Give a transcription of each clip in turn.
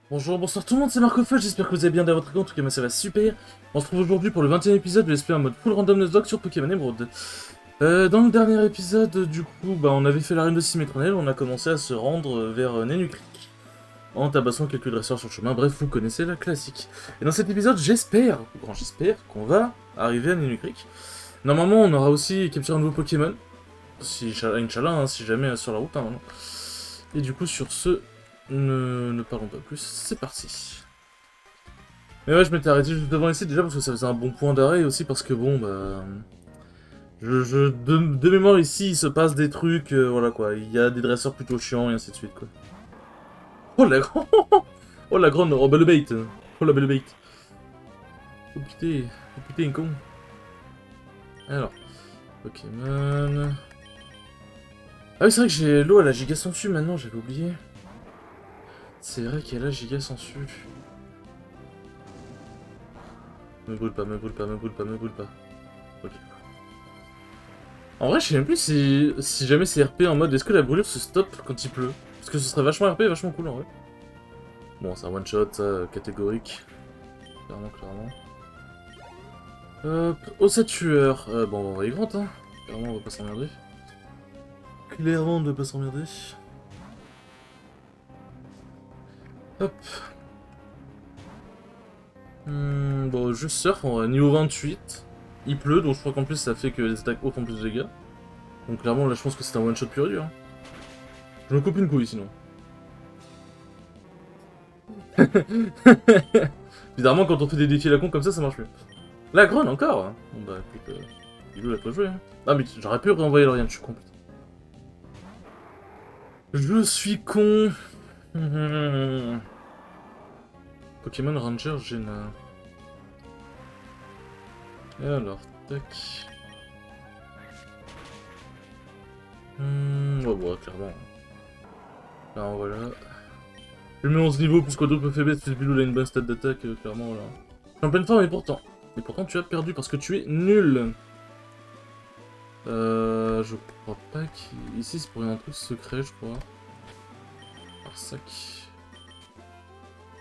Bonjour, bonsoir tout le monde, c'est Marcophage, j'espère que vous allez bien dans votre écran, en tout cas moi ça va super. On se retrouve aujourd'hui pour le 20e épisode de l'esprit en mode full random Nuzlocke sur Pokémon Emerald. Dans le dernier épisode, du coup, on avait fait l'arène de Symmetronel, on a commencé à se rendre vers Nenu Creek, en tabassant quelques dresseurs sur le chemin, bref, vous connaissez la classique. Et dans cet épisode, j'espère qu'on va arriver à Nenu Creek. Normalement, on aura aussi capturé un nouveau Pokémon, si, Inch'Allah, hein, si jamais sur la route, normalement. Et du coup, sur ce, ne parlons pas plus, c'est parti. Mais ouais, je m'étais arrêté juste devant ici déjà parce que ça faisait un bon point d'arrêt et aussi parce que bon, de mémoire ici, il se passe des trucs, voilà quoi. Il y a des dresseurs plutôt chiants et ainsi de suite quoi. Oh la grande. Oh la grande. Oh bah le bait. Oh la belle bait. Oh putain, con. Alors, Pokémon. Ah oui, c'est vrai que j'ai l'eau à la giga sensu maintenant, j'avais oublié. C'est vrai qu'il y a la giga sensu. Me brûle pas, me brûle pas, me brûle pas, me brûle pas. Ok. En vrai, je sais même plus si jamais c'est RP en mode est-ce que la brûlure se stoppe quand il pleut. Parce que ce serait vachement RP, vachement cool en vrai. Bon, c'est un one shot, ça, catégorique. Clairement, clairement. Hop, ossature. Bon, on va y grand, hein. Clairement, on va pas s'emmerder. Clairement, on ne va pas s'emmerder. Hop. Bon, juste surf, on va niveau 28. Il pleut, donc je crois qu'en plus ça fait que les attaques hautes font plus de dégâts. Donc clairement, là je pense que c'est un one shot pur et dur. Hein. Je me coupe une couille sinon. Bizarrement, quand on fait des défis à la con comme ça marche mieux. La Gronne encore hein. Bon bah écoute, il a pas joué. Hein. Ah mais j'aurais pu renvoyer l'Orient, je suis con. Je suis con. Pokémon Ranger Gena. Et alors, tac. Ouais, clairement. Alors voilà. Je mets 11 niveaux plus quoi d'autre peut faiblesse, plus Bilou a une bonne stat d'attaque, clairement là. Je suis en pleine forme et pourtant. Et pourtant tu as perdu parce que tu es nul. Je crois pas qu'ici c'est pour un truc secret, je crois. Arsac.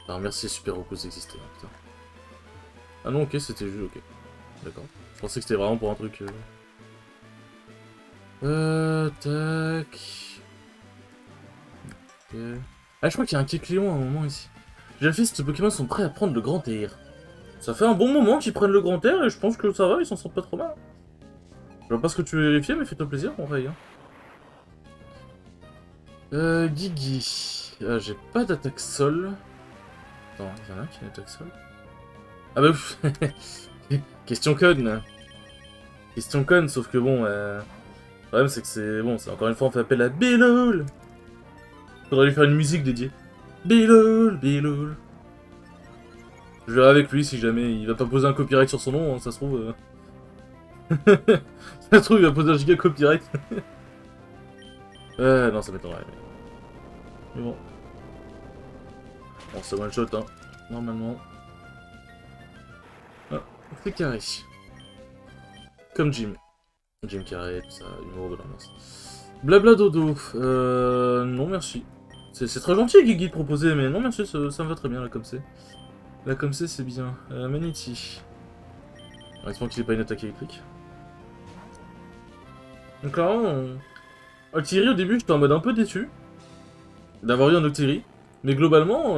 Alors merci, super repos existait, hein, putain. Ah non, ok, c'était juste, ok. D'accord. Je pensais que c'était vraiment pour un truc... tac... Ok. Ah, je crois qu'il y a un Kecleon à un moment ici. J'ai fait si ces Pokémon sont prêts à prendre le grand air. Ça fait un bon moment qu'ils prennent le grand air et je pense que ça va, ils s'en sortent pas trop mal. Je vois pas ce que tu veux vérifier, mais fais-toi plaisir, mon rey. Hein. Guigui. J'ai pas d'attaque sol. Attends, il y en a qui a une attaque sol. Ah bah ouf. Question conne. Question conne, sauf que bon, le problème c'est que c'est... Bon, c'est encore une fois on fait appel à Biloul. Faudrait lui faire une musique dédiée. Biloul, Biloul. Je verrai avec lui si jamais il va pas poser un copyright sur son nom, hein, ça se trouve... ça se trouve il va poser un giga copyright. Non ça m'étonnerait. Mais bon. Bon c'est one shot hein, normalement. Ah, c'est carré. Comme Jim. Jim Carrey, tout ça, humour de l'ambiance. Blabla dodo. Non merci. C'est très gentil Guigui de proposer, mais non merci, ça me va très bien là comme c'est. Là comme c'est bien. Manity. Espérons qu'il ait pas une attaque électrique. Donc clairement, Octillery au début j'étais en mode un peu déçu d'avoir eu un Octillery. Mais globalement,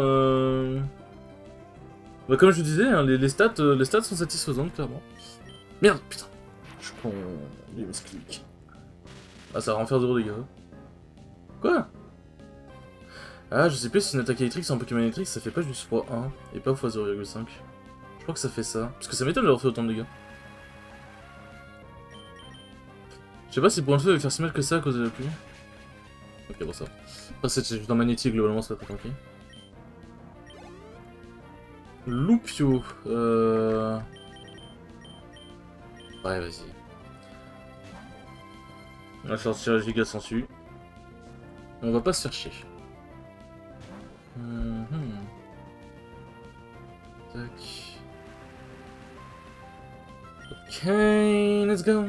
comme je disais, hein, les stats sont satisfaisantes clairement. Merde, putain. Je prends les misclics. Ah ça va en faire 0 dégâts. Quoi? Ah, je sais plus si une attaque électrique c'est un Pokémon électrique, ça fait pas juste x1 et pas x0,5. Je crois que ça fait ça. Parce que ça m'étonne d'avoir fait autant de dégâts. Je sais pas si pour une fois il va faire si mal que ça à cause de la pluie. Ok, bon ça. Après c'est juste un magnétique, globalement ça va pas tranquille. Loupio. Ouais, vas-y. On va sortir la giga sensu. On va pas se faire chier. Tac. Ok, let's go.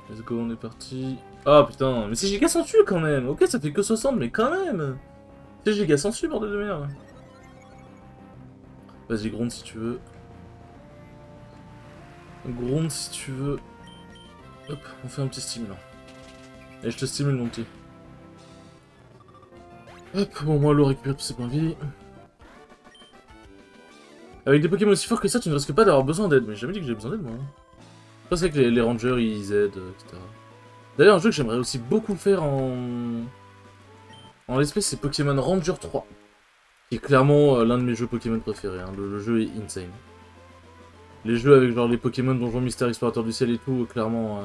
Let's let's go, on est parti. Ah putain, mais c'est giga sensu quand même. Ok, ça fait que 60, mais quand même. C'est giga sensu, bordel de merde. Vas-y, gronde si tu veux. Gronde si tu veux. Hop, on fait un petit stimulant. Et je te stimule mon petit. Hop, bon, moi, l'eau récupère tous ses points de vie. Avec des Pokémon aussi forts que ça, tu ne risques pas d'avoir besoin d'aide. Mais j'ai jamais dit que j'ai besoin d'aide, moi. Je sais que les rangers, ils aident, etc. D'ailleurs, un jeu que j'aimerais aussi beaucoup faire en l'espèce, c'est Pokémon Ranger 3. Qui est clairement l'un de mes jeux Pokémon préférés. Hein. Le jeu est insane. Les jeux avec genre les Pokémon Donjon Mystère Explorateur du Ciel et tout, clairement...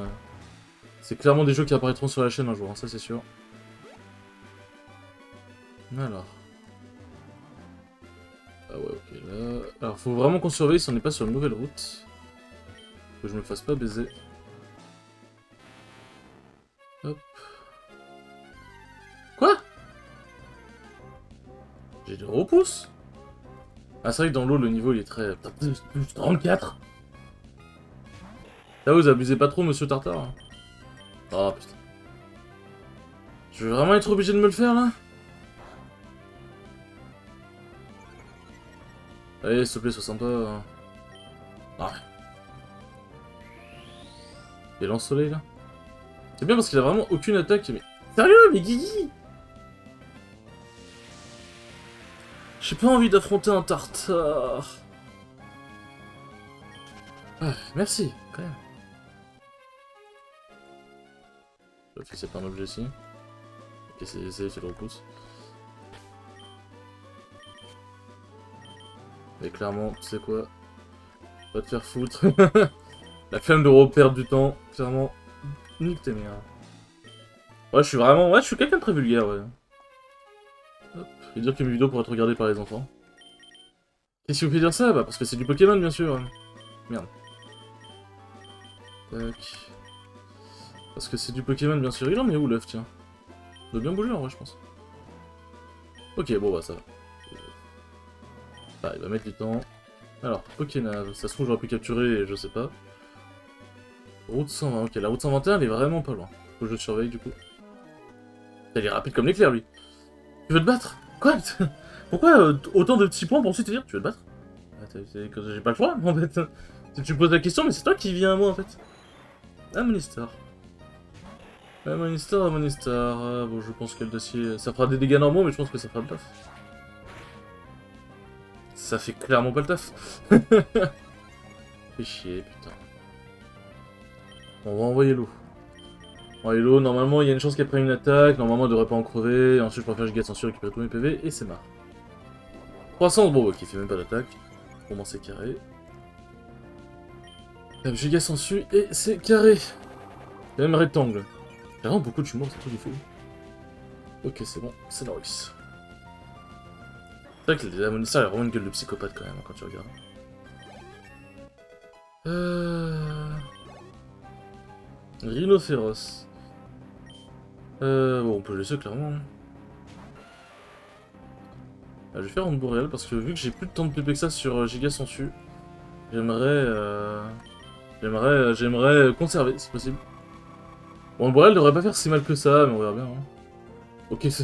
c'est clairement des jeux qui apparaîtront sur la chaîne un jour, hein, ça c'est sûr. Alors... Ah ouais, ok, là... Alors, faut vraiment qu'on surveille si on n'est pas sur une nouvelle route. Que je me fasse pas baiser. Hop. Quoi? J'ai des repousses? Ah, c'est vrai que dans l'eau, le niveau, il est très... 34. Là, vous abusez pas trop, monsieur Tartare. Oh, putain. Je vais vraiment être obligé de me le faire, là? Allez, s'il te plaît, sois sympa. Ah. Et lance-soleil, là? C'est bien parce qu'il a vraiment aucune attaque, mais... Sérieux, mais Guigui! J'ai pas envie d'affronter un Tartare. Ah, merci, quand même. Je vais fixer par un objet ici. Ok, c'est l'effet de repousse. Mais clairement, tu sais quoi? Va te faire foutre. La flemme de reperdre du temps, clairement. Nique tes mères. Ouais, je suis vraiment... Ouais, je suis quelqu'un de très vulgaire, ouais. Hop. Et dire que mes vidéos pourraient être regardées par les enfants. Qu'est-ce qui vous fait dire ça? Bah, parce que c'est du Pokémon, bien sûr. Merde. Tac. Parce que c'est du Pokémon, bien sûr. Il en est où, l'œuf, tiens? Il doit bien bouger, en vrai, je pense. Ok, bon, bah, ça va. Ah, il va mettre du temps. Alors, Pokénave. Ça se trouve, j'aurais pu capturer, je sais pas. Route 120, ok. La route 121, elle est vraiment pas loin. Faut que je surveille, du coup. Elle est rapide comme l'éclair, lui. Tu veux te battre? Quoi? Pourquoi autant de petits points pour ensuite te dire tu veux te battre? J'ai pas le choix, en fait. Tu me poses la question, mais c'est toi qui viens à moi, en fait. Ah, Monistar. Ah, Monistar, ah, Monistar. Ah, bon, je pense que le dossier... Ça fera des dégâts normaux, mais je pense que ça fera le taf. Ça fait clairement pas le taf. Fait chier, putain. On va envoyer l'eau. Envoyer l'eau, normalement, il y a une chance qu'elle prenne une attaque. Normalement, elle devrait pas en crever. Ensuite, je pourrais faire giga censure, récupérer tous mes PV, et c'est marre. 300, bon, ok, il fait même pas d'attaque. Pour moi, c'est carré. Giga sensu et c'est carré. Il y a même rectangle. Il y a vraiment beaucoup de humour, c'est tout du fou. Ok, c'est bon, c'est Norris. C'est vrai que la Monistar a vraiment une gueule de psychopathe quand même, quand tu regardes. Rhinocéros. Bon, on peut le laisser clairement. Je vais faire une boréale parce que vu que j'ai plus de temps de PP que ça sur Giga Sensu, j'aimerais conserver si possible. Bon, le boréal devrait pas faire si mal que ça, mais on verra bien. Hein. Ok, ça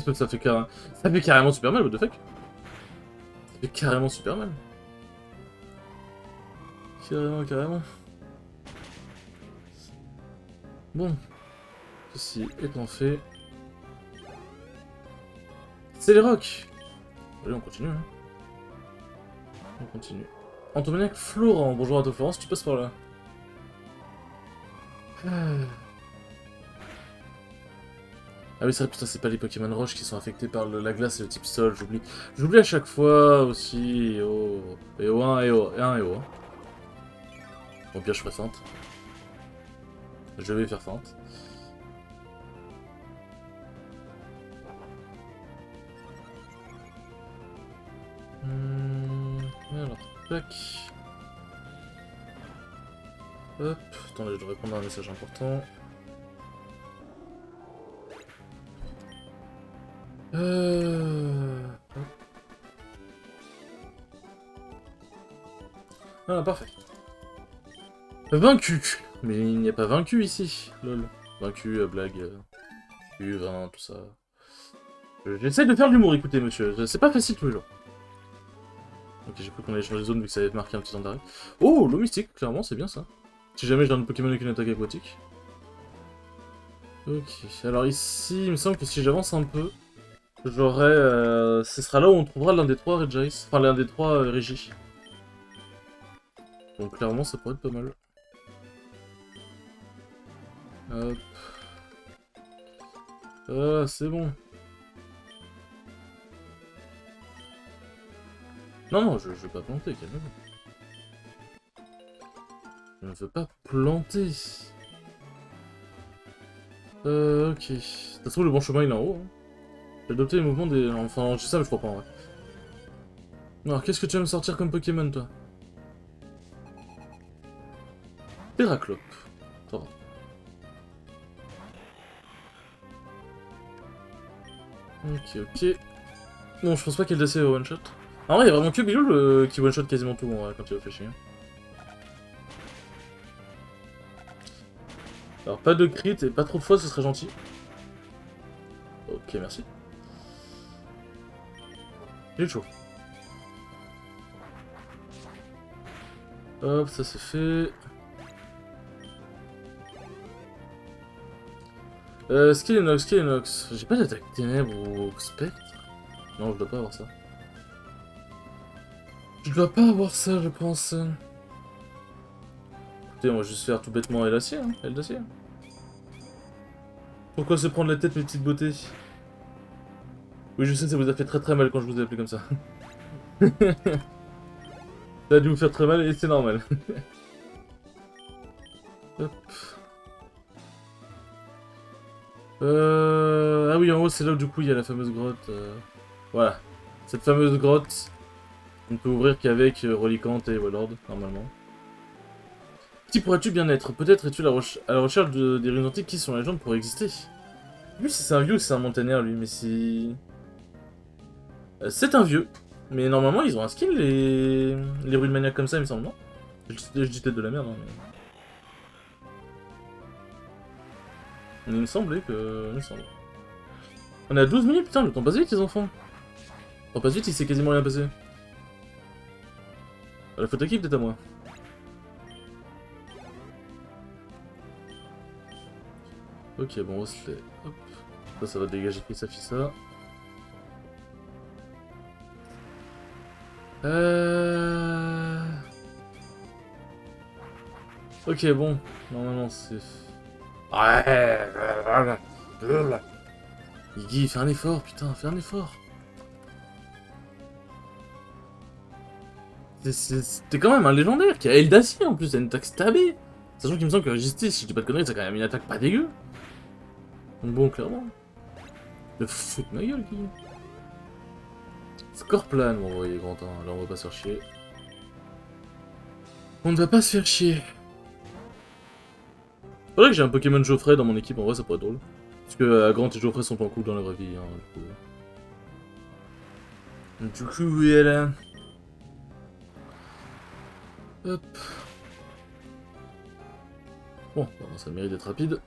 fait carrément super mal, what the fuck? Ça fait carrément super mal. Carrément. Bon. Ceci étant fait... C'est les rocs. Allez, on continue. Hein. On continue. Antomaniac Florent. Bonjour à toi, Florence, tu passes par là. Ah oui, c'est vrai, putain, c'est pas les Pokémon Roche qui sont affectés par la glace et le type sol, j'oublie. J'oublie à chaque fois aussi. EO 1, EO 1, EO 1. Bon, pire, je ferai feinte. Je vais faire feinte. Alors, tac. Hop, attendez, je dois répondre à un message important. Hop. Ah, parfait. Vaincu. Mais il n'y a pas vaincu ici, lol. vaincu, blague, U20, tout ça. J'essaie de faire de l'humour, écoutez, monsieur. C'est pas facile tous les jours. Ok, j'ai cru qu'on allait changer de zone vu que ça avait marqué un petit temps d'arrêt. Oh, l'eau mystique, clairement, c'est bien ça. Si jamais je donne un Pokémon avec une attaque aquatique. Ok, alors ici, il me semble que si j'avance un peu, j'aurai... ce sera là où on trouvera l'un des 3 Regice. Enfin, l'un des 3 Régis. Donc clairement, ça pourrait être pas mal. Hop. Ah, c'est bon. Non, non, je veux pas planter, calmez-vous. Je ne veux pas planter. Ok. De toute façon, le bon chemin, il est en haut. Hein. J'ai adopté les mouvements des... Enfin, je sais ça, mais je crois pas, en vrai. Alors, qu'est-ce que tu vas me sortir comme Pokémon, toi? Terraclope. Ça va. Ok, ok. Non, je pense pas qu'elle DC au one-shot. En vrai, il y a vraiment que Biloul qui one-shot quasiment tout, en vrai, quand il réfléchit. Alors, pas de crit et pas trop de fois, ce serait gentil. Ok, merci. J'ai chaud. Hop, ça c'est fait. Skillenox. J'ai pas d'attaque ténèbres ou spectre? Non, je dois pas avoir ça. Je dois pas avoir ça, je pense. Écoutez, on va juste faire tout bêtement L-Acier, hein. L-Acier. Pourquoi se prendre la tête, mes petites beautés? Oui, je sais, ça vous a fait très très mal quand je vous ai appelé comme ça. Ça a dû vous faire très mal et c'est normal. Hop. Ah oui, en haut, c'est là où du coup il y a la fameuse grotte. Voilà. Cette fameuse grotte, on ne peut ouvrir qu'avec Reliquante et Wallord, normalement. Qui pourrais-tu bien être? Peut-être es-tu à la recherche des ruines antiques qui, sont légendes, pourraient exister. Lui, si c'est un vieux ou si c'est un montagnard, lui, mais si... c'est un vieux. Mais normalement, ils ont un skin, les ruines maniaques comme ça, il me semble, non? Je dis peut-être de la merde, hein, mais... il me semblait que... Il me semble. On est à 12 minutes, putain, le temps passe vite, les enfants. Le temps passe vite, il s'est quasiment rien passé. La faute à qui, peut-être à moi? Ok, bon, on se fait... Hop. Ça va dégager qui ça fait ça. Ok, bon. Normalement, c'est... Ouais. Iggy, fais un effort, putain, fais un effort. T'es quand même un légendaire qui a Eldacier en plus, t'as une attaque stabée. Sachant qu'il me semble que Justice, si je dis pas de conneries, ça a quand même une attaque pas dégueu. Donc bon, clairement. Le fout de ma gueule, qui. Scorplan, bon, vous voyez, grand temps, là on va pas se faire chier. On ne va pas se faire chier. Faudrait que j'ai un Pokémon Geoffrey dans mon équipe, en vrai ça pourrait être drôle. Parce que Grant et Geoffrey sont pas cool dans la vraie vie, hein, du coup, voilà. Hop. Bon, ça mérite d'être rapide.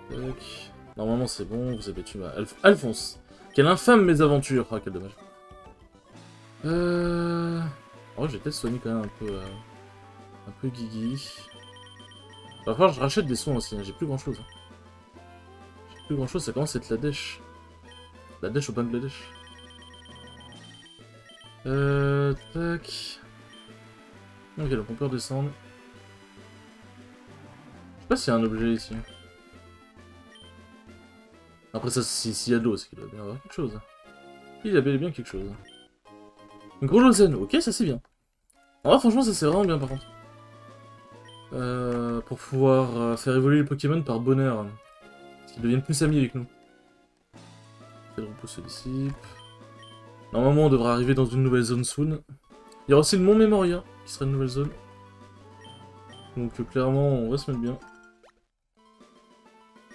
Tac. Normalement c'est bon, vous avez tué ma... Alphonse. Quelle infâme mésaventure. Ah, quel dommage. Oh, j'ai peut-être soigné quand même un peu Guigui. Va falloir que je rachète des soins aussi, hein. J'ai plus grand chose. J'ai plus grand chose, ça commence à être la dèche. La dèche au Bangladesh. Tac. Ok, donc on peut redescendre. Je sais pas s'il y a un objet ici. Après ça, s'il y a de l'eau, c'est qu'il doit bien y avoir quelque chose. Il y a bel et bien quelque chose. Une grosse scène, ok, ça c'est bien. En vrai, franchement, ça c'est vraiment bien par contre. Pour pouvoir faire évoluer les Pokémon par bonheur. Parce qu'ils deviennent plus amis avec nous. Le repos se dissipe. Normalement, on devra arriver dans une nouvelle zone soon. Il y aura aussi le Mont Memoria, qui sera une nouvelle zone. Donc clairement, on va se mettre bien.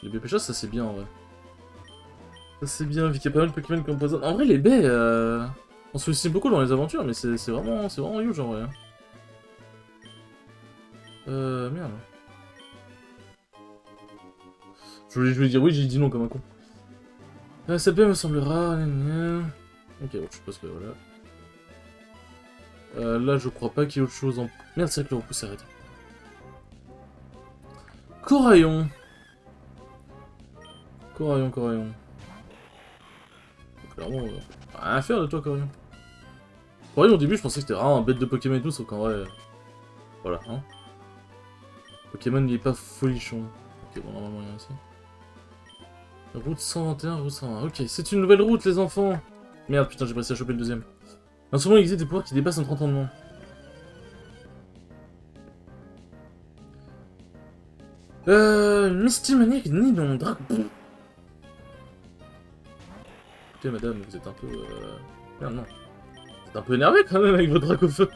Les BP ça c'est bien en vrai. Ça c'est bien, vu qu'il y a pas mal de Pokémon qui empoisonnent. En vrai, les baies, on se sollicite beaucoup dans les aventures, mais c'est vraiment huge en vrai. Merde. Je voulais dire oui, j'ai dit non comme un con. Ça peut me semble rare. Ok, bon, je suppose que voilà. Là, je crois pas qu'il y ait autre chose en... Merde, c'est vrai que le repousse s'est arrêté. Coraillon. Coraillon. Clairement, rien à faire de toi, Coraillon. Coraillon, au début, je pensais que c'était vraiment un bête de Pokémon et tout, sauf qu'en vrai... Voilà, hein. Pokémon, il est pas folichon. Ok, bon, normalement, rien ici. Route 121, route 120. Ok, c'est une nouvelle route, les enfants. Merde, putain, j'ai réussi à choper le deuxième. En ce moment, il existe des pouvoirs qui dépassent un 30 ans de moins. Misty Maniac, Nidon, Drac... Écoutez, madame, vous êtes un peu... Merde, non. Vous êtes un peu énervé, quand même, avec votre drac au feu.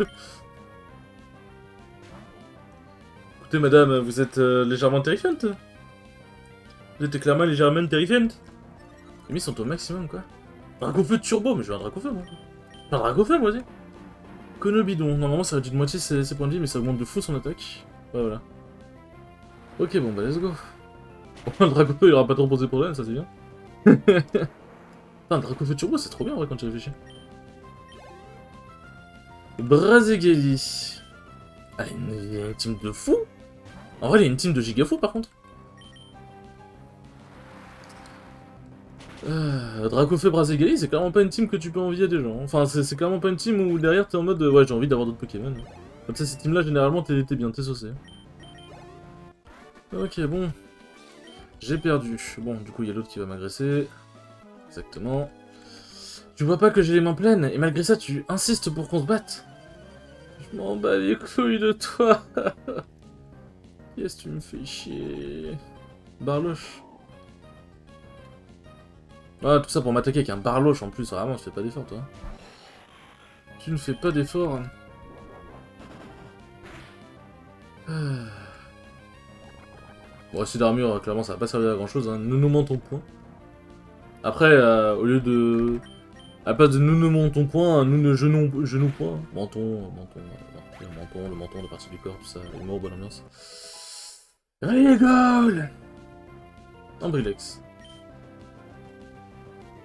Écoutez, madame, vous êtes légèrement terrifiante. Vous êtes clairement légèrement terrifiante. Les mis sont au maximum, quoi. Drac au feu de turbo, mais je veux un drac au feu, moi. Un drac au feu, moi aussi. Cono bidon. Normalement, ça réduit de moitié ses points de vie, mais ça augmente de fou son attaque. Ouais, voilà. Ok, bon, bah, let's go. Bon, le drac au feu, il aura pas trop posé problème, ça, c'est bien. Putain, un drac au feu de turbo, c'est trop bien, en vrai, quand tu réfléchis. Brazegeli. Ah, il y a une team de fou. En vrai, il y a une team de giga fou, par contre. Dracofeu Brazegeli, c'est clairement pas une team que tu peux envier des gens. Enfin, c'est clairement pas une team où derrière t'es en mode ouais, j'ai envie d'avoir d'autres Pokémon. Comme ça, ces teams-là, généralement, t'es bien, t'es saucé. Ok, bon. J'ai perdu. Bon, du coup, il y a l'autre qui va m'agresser. Exactement. Tu vois pas que j'ai les mains pleines, et malgré ça, tu insistes pour qu'on se batte. Je m'en bats les couilles de toi. Qu'est-ce que tu me fais chier. Barloche. Ah, tout ça pour m'attaquer avec un barloche en plus, vraiment, tu fais pas d'effort, toi. Tu ne fais pas d'effort. Bon, c'est d'armure, clairement, ça va pas servir à grand chose, hein. Nous nous mentons point. Après, au lieu de... À la place de nous ne montons point, nous ne genoux point. Le menton, de partie du corps, tout ça, humour, bonne ambiance. Rigole. Ambrilex.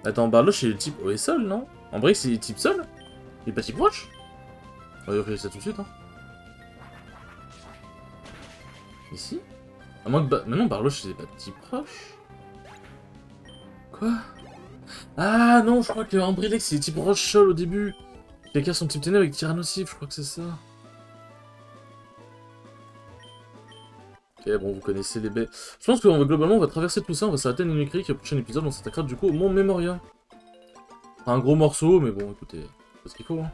Attends, Barloche, c'est le type haut et sol, non? Ambrix, c'est type sol? Il est pas type roche? On va vérifier ça tout de suite, hein. Ici? À moins que... Mais non, Barloche, c'est pas type roche. Quoi? Ah non, je crois que Ambrilex, c'est type roche sol au début. Il a son type ténèbres avec Tyrannosif, je crois que c'est ça. Ok, bon, vous connaissez les baies. Je pense que globalement, on va traverser tout ça, on va s'arrêter à Nunukrik, et au prochain épisode, on s'attaquera du coup au Mont Memoria. Un gros morceau, mais bon, écoutez, c'est ce qu'il faut, hein.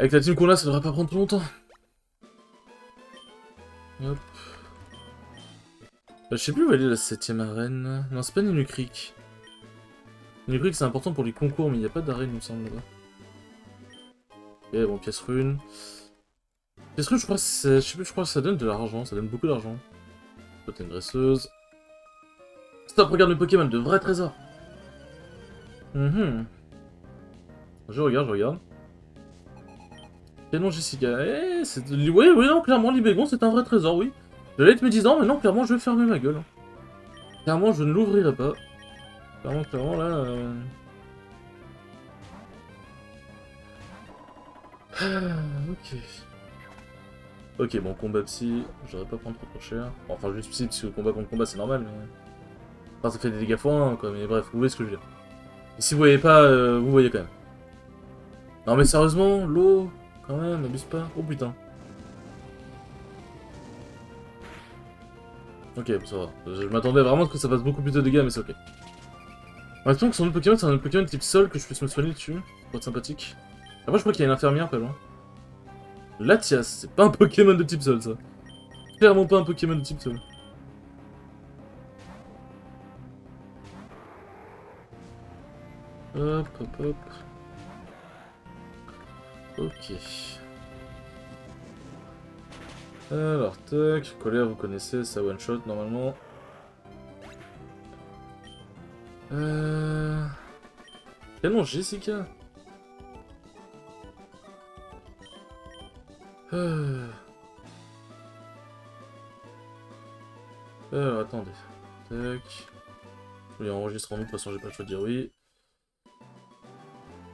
Avec la team qu'on a, ça devrait pas prendre trop longtemps. Hop. Je sais plus où elle est la 7ème arène. Non, c'est pas Nunukrik. Nunukrik, c'est important pour les concours, mais il n'y a pas d'arène, il me semble, là-bas. Ok, bon, pièce rune. Pièce rune, je crois que je sais plus, je crois que ça donne de l'argent, ça donne beaucoup d'argent. Toi, t'es une dresseuse. Stop, regarde mes Pokémon, de vrais trésors. Je regarde. Canon Jessica. Eh, c'est... Oui, non, clairement, Libégon, c'est un vrai trésor, oui. J'allais être médisant, mais non, clairement, je vais fermer ma gueule. Clairement, je ne l'ouvrirai pas. Clairement, là... Ok. Ok, bon, combat psy, j'aurais pas prendre trop cher. Bon, enfin, juste psy, parce que combat contre combat, c'est normal, mais... Enfin, ça fait des dégâts x1, quoi, mais bref, vous voyez ce que je veux dire. Et si vous voyez pas, vous voyez quand même. Non, mais sérieusement, l'eau, quand même, n'abuse pas. Oh putain. Ok, ça va. Je m'attendais vraiment à ce que ça fasse beaucoup plus de dégâts, mais c'est ok. Maintenant que son autre Pokémon, c'est un autre Pokémon type sol que je puisse me soigner dessus. Pour être sympathique. Après, je crois qu'il y a une infirmière pas loin. Latias, c'est pas un Pokémon de type sol, ça. Clairement pas un Pokémon de type sol. Hop. Ok. Alors, tac. Colère, vous connaissez, ça one shot normalement. Canon Jessica. Alors, attends, attendez. Tac. Oui, enregistrons-nous, de toute façon j'ai pas le choix de dire oui.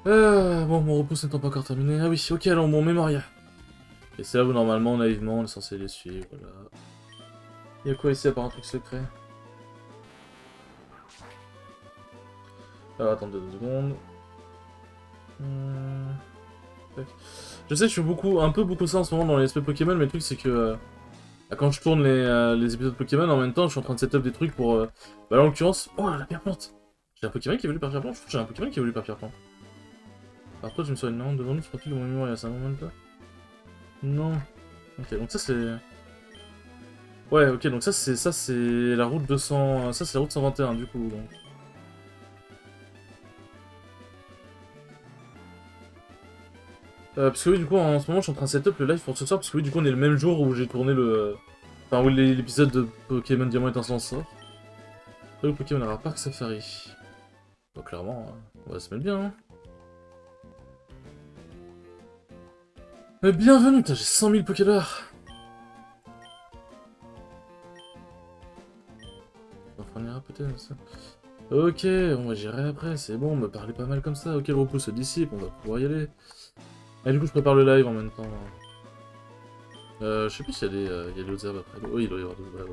Bon, mon repousse n'étant pas encore terminé. Ah oui, ok, alors mon mémoria. Et c'est là où normalement, naïvement, on est censé les suivre, voilà. Y'a quoi ici à part un truc secret? Alors attendez 2 secondes. Tac. Je sais que je fais un peu beaucoup ça en ce moment dans les SP Pokémon, mais le truc c'est que quand je tourne les épisodes Pokémon, en même temps je suis en train de setup des trucs pour... bah là en l'occurrence... Oh la pierre plante! J'ai un Pokémon qui évolue par pierre plante? Je trouve que j'ai un Pokémon qui évolue par pierre plante. Alors toi tu me soignes, non? Devant nous, feras-tu de mon mémoire, ça moment pas? Non. Ok, donc ça c'est... Ouais, ok, donc ça c'est la route 200... Ça c'est la route 121 du coup, donc... parce que oui, du coup, en ce moment, je suis en train de setup le live pour ce soir, parce que oui, du coup, on est le même jour où j'ai tourné le... Enfin, où l'épisode de Pokémon Diamant étincelant sort. Et le Pokémon aura Park Safari. Donc clairement, on va se mettre bien, hein. Bienvenue, j'ai 100 000 Pokédollars. On ira peut-être ça. Ok, on va gérer après, c'est bon, me parlez pas mal comme ça. Ok, le repos se dissipe, on va pouvoir y aller. Et du coup, je prépare le live en même temps. Je sais plus s'il y a des autres herbes après. Oui, il doit y avoir d'autres herbes,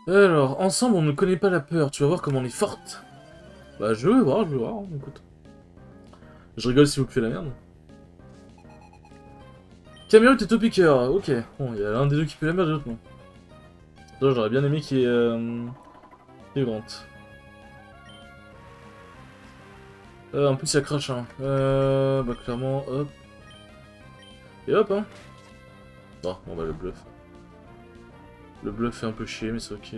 voilà. Alors, ensemble, on ne connaît pas la peur. Tu vas voir comment on est forte. Bah, je veux voir, écoute. Je rigole si vous puez la merde. Caméo, t'es topiqueur, ok. Bon, il y a l'un des deux qui pue la merde et l'autre non. J'aurais bien aimé qu'il y ait Grant. En plus, il y a Crash, hein. Bah, clairement, hop. Et hop, hein. Bon, bah, le bluff. Le bluff fait un peu chier, mais c'est ok.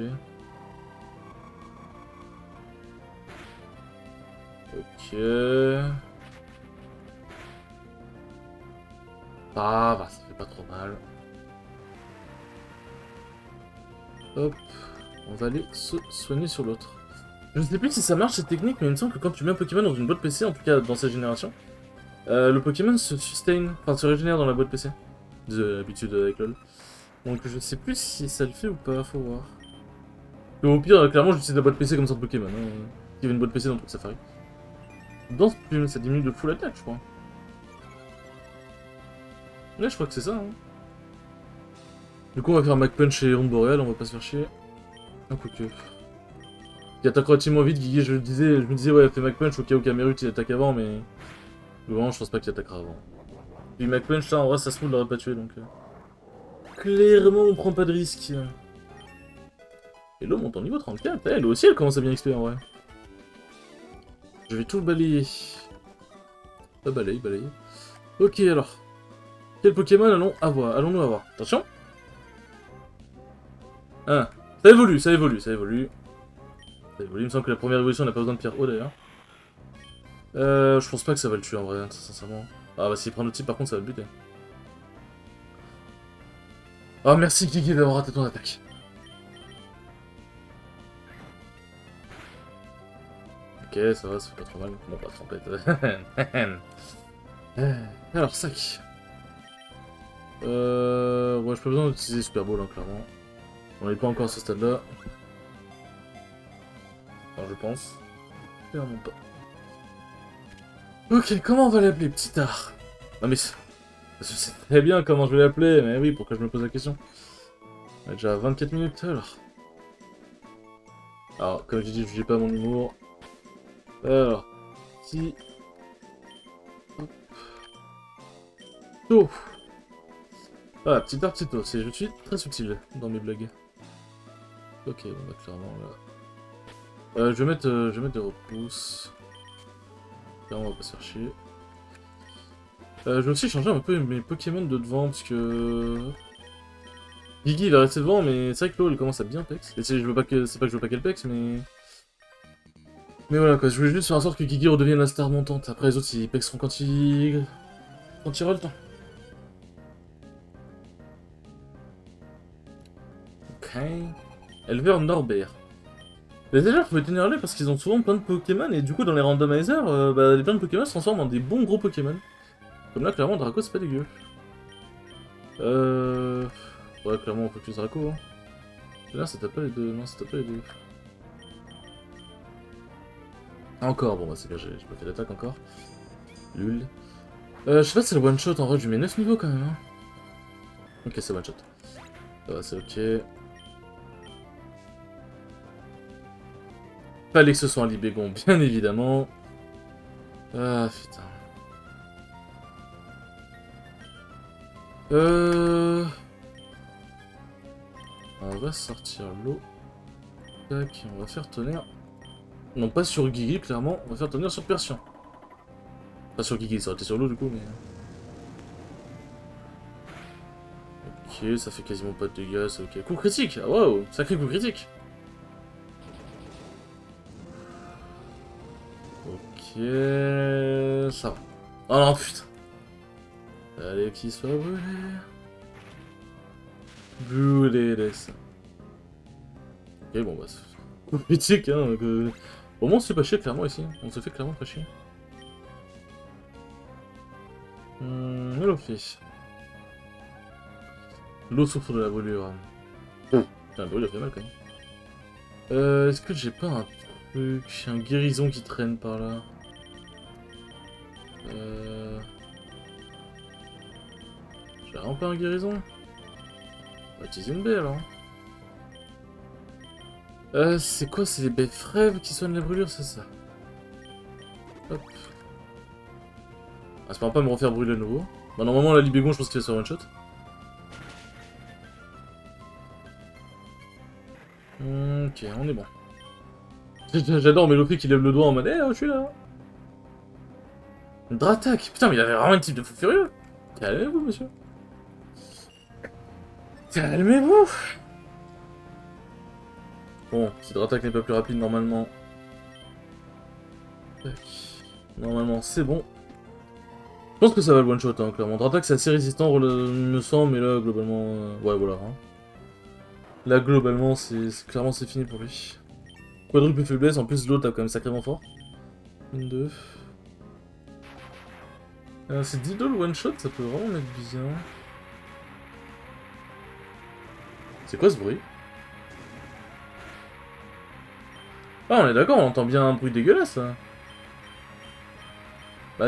Ok. Ah, bah, ça fait pas trop mal. Hop. On va aller se soigner sur l'autre. Je ne sais plus si ça marche cette technique, mais il me semble que quand tu mets un Pokémon dans une boîte PC, en tout cas dans cette génération, le Pokémon se sustain, enfin se régénère dans la boîte PC. D'habitude avec LoL. Donc je sais plus si ça le fait ou pas, faut voir. Mais au pire, clairement, j'utilise la boîte PC comme sorte de Pokémon. Hein. Il y avait une boîte PC dans le truc Safari. Dans ce Pokémon, ça diminue de full attack, je crois. Ouais, je crois que c'est ça. Hein. Du coup, on va faire Mach Punch et Ronde Boréale, on va pas se faire chier. Un coup que. Il attaque relativement vite, Guigui, je me disais, ouais, fais Mach Punch au cas où Camerut il attaque avant, mais. Vraiment, je pense pas qu'il attaquera avant. Puis Mach Punch, là, en vrai, ça se trouve, l'aurait pas tué donc. Clairement, on prend pas de risque. Et l'eau monte en niveau 34. Elle aussi, elle commence à bien XP en vrai. Je vais tout balayer. Pas balayer. Ok, alors. Quel Pokémon allons-nous avoir? Attention. Ah, ça évolue. Il me semble que la première évolution n'a pas besoin de pierre eau d'ailleurs. Je pense pas que ça va le tuer en vrai, sincèrement. Ah bah s'il prend notre type par contre ça va le buter. Ah merci Kiki d'avoir raté ton attaque. Ok ça va, ça fait pas trop mal. Bon pas trompette. Alors sac. Ouais j'ai pas besoin d'utiliser Super Ball hein, clairement. On n'est pas encore à ce stade là. Enfin je pense. Clairement pas. Ok, comment on va l'appeler, petit art? Non mais... Je sais très bien comment je vais l'appeler, mais oui, pourquoi je me pose la question? On a déjà 24 minutes, alors. Alors, comme je dis, je dis pas mon humour. Alors... Si... Hop... Oh. Voilà, petit art, petit os, je suis très subtil dans mes blagues. Ok, bon bah clairement, là... je vais mettre des repousses. Là, on va pas se faire chier. Je vais aussi changer un peu mes Pokémon de devant, parce que... Gigi il va rester devant, mais c'est vrai que l'eau il commence à bien pex. Et c'est pas que je veux pas qu'elle pex, mais... Mais voilà quoi, je voulais juste faire en sorte que Gigi redevienne la star montante. Après les autres ils pexeront quand il aura le temps. Ok... Éleveur Norbert. Les éleveurs faut être énervé parce qu'ils ont souvent plein de Pokémon, et du coup dans les randomizers, bah, les plein de Pokémon se transforment en des bons gros Pokémon. Comme là, clairement, Draco, c'est pas dégueu. Ouais, clairement, on peut plus Draco. Hein. Là, ça tape pas les deux. Non, ça tape pas les deux. Encore, bon, bah c'est bien, j'ai pas fait d'attaque encore. Lul. Je sais pas si c'est le one shot en vrai, je lui mets 9 niveaux quand même. Hein. Ok, c'est one shot. Ça va, c'est ok. Fallait que ce soit un Libégon, bien évidemment. Ah putain. On va sortir l'eau. Tac, on va faire tonnerre. Non, pas sur Guigui, clairement. On va faire tonnerre sur Persian. Pas sur Guigui, ça aurait été sur l'eau du coup, mais... Ok, ça fait quasiment pas de dégâts, c'est ok. Coup critique. Ah waouh, sacré coup critique. Ok, ça va. Oh non, putain. Allez, qu'il soit brûlé. Brûlé, laisse. Ok, bon, bah, c'est critique, hein. Donc, au moins, on se fait pas chier, clairement, ici. On se fait clairement pas chier. Alors, fait. L'eau souffre de la brûlure. Putain, la brûlure fait mal, quand même. Est-ce que j'ai pas un truc... un guérison qui traîne par là? J'ai vraiment pas un guérison? On va utiliser une baie alors. C'est quoi? C'est les baies frèves qui soignent la brûlure, c'est ça? Hop. Ah, j'espère pas me refaire brûler à nouveau. Bah, normalement, la Libégon, je pense qu'il va se faire one shot. Ok, on est bon. J'adore Melopé qui lève le doigt en mode je suis là. Dratak. Putain, mais il avait vraiment un type de fou furieux. Calmez-vous, monsieur. Calmez-vous. Bon, si Dratak n'est pas plus rapide, normalement... Tac. Normalement, c'est bon. Je pense que ça va le one-shot, hein, clairement. Dratak, c'est assez résistant, il me semble, mais là, globalement... ouais, voilà. Hein. Là, globalement, clairement, c'est fini pour lui. Quadruple faiblesse, en plus, l'autre tape quand même sacrément fort. 1, 2... c'est Diddle one-shot, ça peut vraiment mettre bien. C'est quoi ce bruit? Ah, on est d'accord, on entend bien un bruit dégueulasse, là. Bah,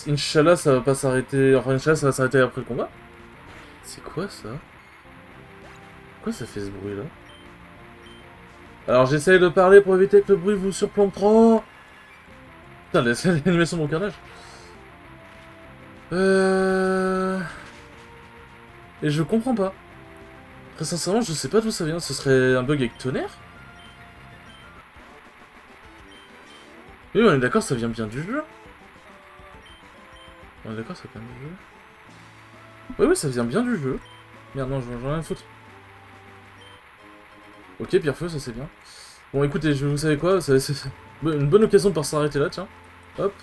Inch'Allah, ça va pas s'arrêter... Enfin, Inch'Allah, ça va s'arrêter après le combat. C'est quoi, ça? Pourquoi ça fait ce bruit-là? Alors, j'essaye de parler pour éviter que le bruit vous surplombe trop. Putain, laisse l'animation de mon carnage. Et je comprends pas. Très sincèrement, je sais pas d'où ça vient. Ce serait un bug avec tonnerre? Oui, on est d'accord, ça vient bien du jeu. On est d'accord, ça vient du jeu. Oui, oui, ça vient bien du jeu. Merde, non, j'en ai rien à foutre. Ok, Pierre-Feu, ça c'est bien. Bon, écoutez, vous savez quoi, c'est une bonne occasion de pouvoir s'arrêter là, tiens. Hop.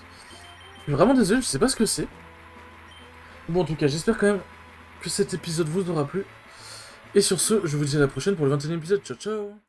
Je suis vraiment désolé, je sais pas ce que c'est. Bon, en tout cas, j'espère quand même que cet épisode vous aura plu. Et sur ce, je vous dis à la prochaine pour le 21e épisode. Ciao, ciao.